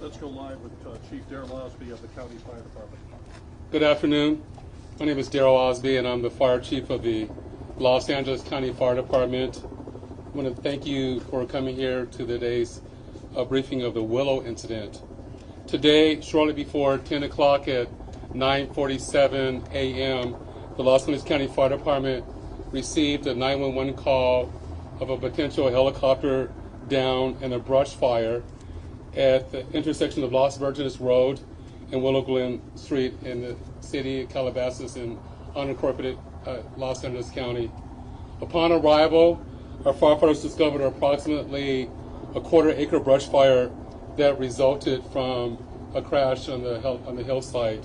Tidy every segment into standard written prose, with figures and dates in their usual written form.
Let's go live with Chief Darrell Osby of the County Fire Department. Good afternoon. My name is Darrell Osby, and I'm the Fire Chief of the Los Angeles County Fire Department. I want to thank you for coming here to today's briefing of the Willow incident. Today, shortly before 10 o'clock at 9:47 a.m., the Los Angeles County Fire Department received a 911 call of a potential helicopter down in a brush fire at the intersection of Los Virgenes Road and Willow Glen Street in the city of Calabasas in unincorporated Los Angeles County. Upon arrival, our firefighters discovered approximately a quarter-acre brush fire that resulted from a crash on the hillside.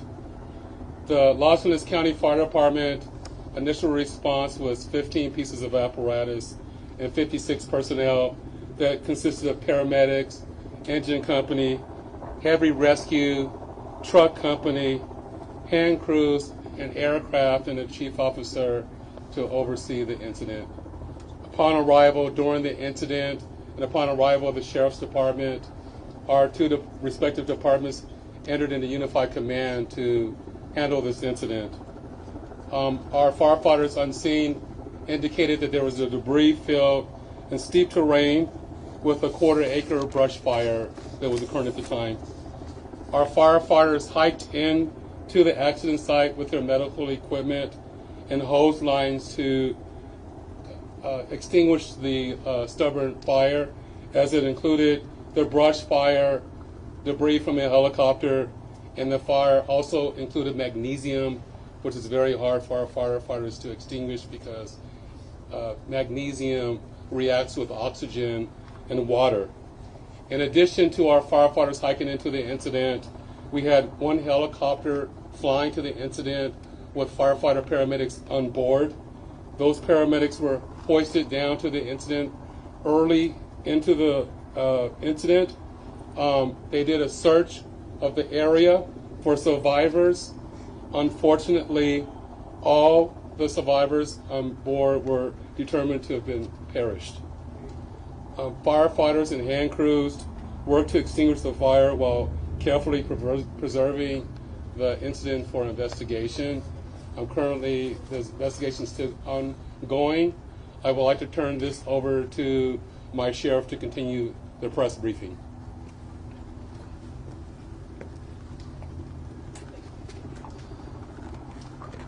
The Los Angeles County Fire Department initial response was 15 pieces of apparatus and 56 personnel that consisted of paramedics, engine company, heavy rescue, truck company, hand crews, and aircraft, and a chief officer to oversee the incident. Upon arrival, during the incident, and upon arrival of the Sheriff's Department, our two respective departments entered into unified command to handle this incident. Our firefighters on scene indicated that there was a debris-filled and steep terrain with a quarter-acre brush fire that was occurring at the time. Our firefighters hiked in to the accident site with their medical equipment and hose lines to extinguish the stubborn fire, as it included the brush fire, debris from a helicopter, and the fire also included magnesium, which is very hard for our firefighters to extinguish because magnesium reacts with oxygen and water. In addition to our firefighters hiking into the incident, we had one helicopter flying to the incident with firefighter paramedics on board. Those paramedics were hoisted down to the incident early into the incident. They did a search of the area for survivors. Unfortunately, all the survivors on board were determined to have been perished. Firefighters and hand crews worked to extinguish the fire while carefully preserving the incident for investigation. Currently, the investigation is still ongoing. I would like to turn this over to my sheriff to continue the press briefing.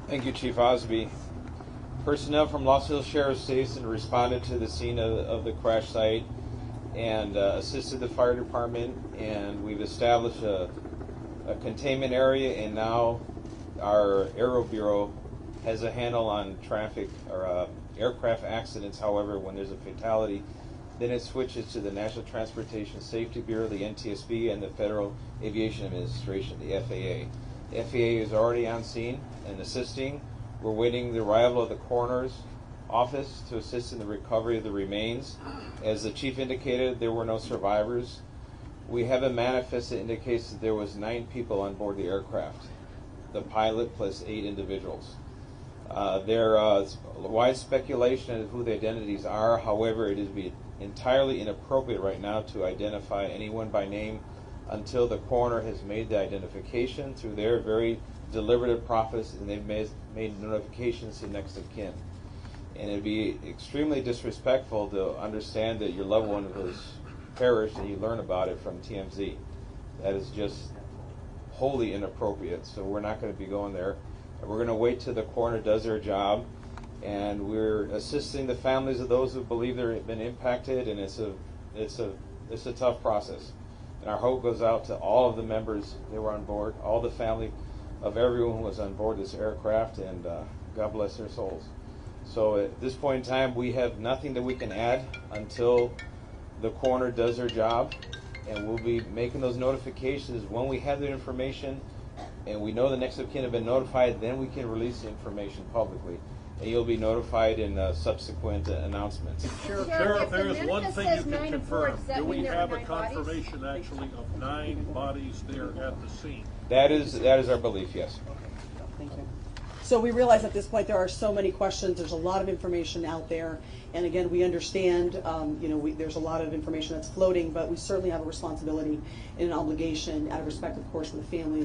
Thank you, Chief Osby. Personnel from Los Angeles Sheriff's Station responded to the scene of the crash site and assisted the fire department, and we've established a containment area, and now our Aero Bureau has a handle on traffic or aircraft accidents. However, when there's a fatality, then it switches to the National Transportation Safety Bureau, the NTSB, and the Federal Aviation Administration, the FAA. The FAA is already on scene and assisting. We're waiting the arrival of the coroner's office to assist in the recovery of the remains. As the chief indicated, there were no survivors. We have a manifest that indicates that there was 9 people on board the aircraft, the pilot plus 8 individuals. There is wide speculation as to who the identities are. However, it is entirely inappropriate right now to identify anyone by name until the coroner has made the identification through their very deliberative process, and they've made notifications to next of kin. And it'd be extremely disrespectful to understand that your loved one was perished and you learn about it from TMZ. That is just wholly inappropriate, so we're not going to be going there. We're going to wait till the coroner does their job, and we're assisting the families of those who believe they've been impacted, and it's a tough process. And our hope goes out to all of the members that were on board, all the family of everyone who was on board this aircraft, and God bless their souls. So at this point in time, we have nothing that we can add until the coroner does their job, and we'll be making those notifications when we have the information and we know the next of kin have been notified. Then we can release the information publicly, and you'll be notified in subsequent announcements. Sheriff, there is one thing you can confirm. Do we have a confirmation actually of 9 bodies there at the scene? That is our belief, yes. Thank you. So we realize at this point there are so many questions. There's a lot of information out there, and again, we understand. There's a lot of information that's floating, but we certainly have a responsibility and an obligation, out of respect, of course, for the families.